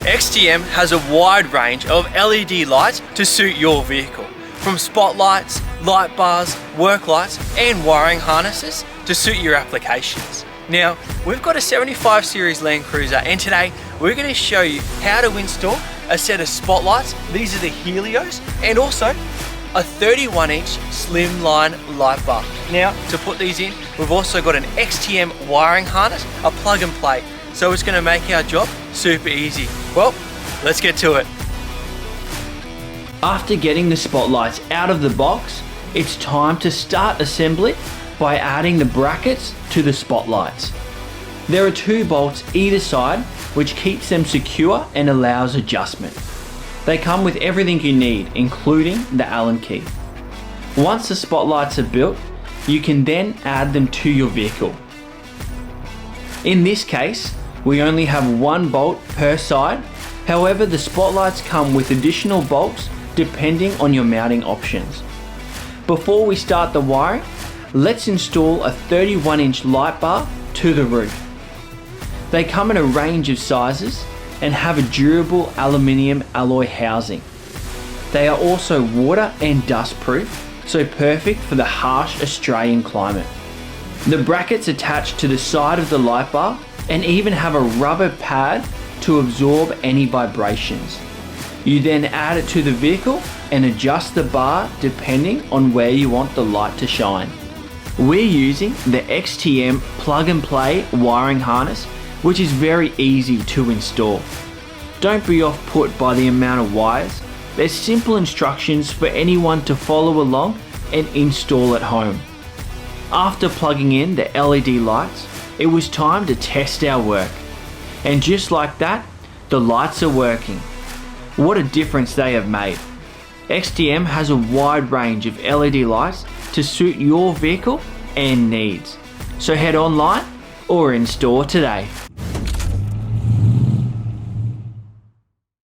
XTM has a wide range of LED lights to suit your vehicle, from spotlights, light bars, work lights and wiring harnesses to suit your applications. Now, we've got a 75 series Landcruiser and today we're going to show you how to install a set of spotlights. These are the Helios, and also a 31-inch slimline light bar. Now, to put these in, we've also got an XTM wiring harness, a plug and play. So it's going to make our job super easy. Well, let's get to it. After getting the spotlights out of the box, it's time to start assembly by adding the brackets to the spotlights. There are 2 bolts either side which keeps them secure and allows adjustment. They come with everything you need, including the Allen key. Once the spotlights are built, you can then add them to your vehicle. In this case, we only have 1 bolt per side. However, the spotlights come with additional bolts depending on your mounting options. Before we start the wiring, let's install a 31-inch light bar to the roof. They come in a range of sizes and have a durable aluminium alloy housing. They are also water and dust proof, so perfect for the harsh Australian climate. The brackets attach to the side of the light bar and even have a rubber pad to absorb any vibrations. You then add it to the vehicle and adjust the bar depending on where you want the light to shine. We're using the XTM plug and play wiring harness, which is very easy to install. Don't be off put by the amount of wires. There's simple instructions for anyone to follow along and install at home. After plugging in the LED lights, it was time to test our work. And just like that, the lights are working. What a difference they have made. XTM has a wide range of LED lights to suit your vehicle and needs. So head online or in store today.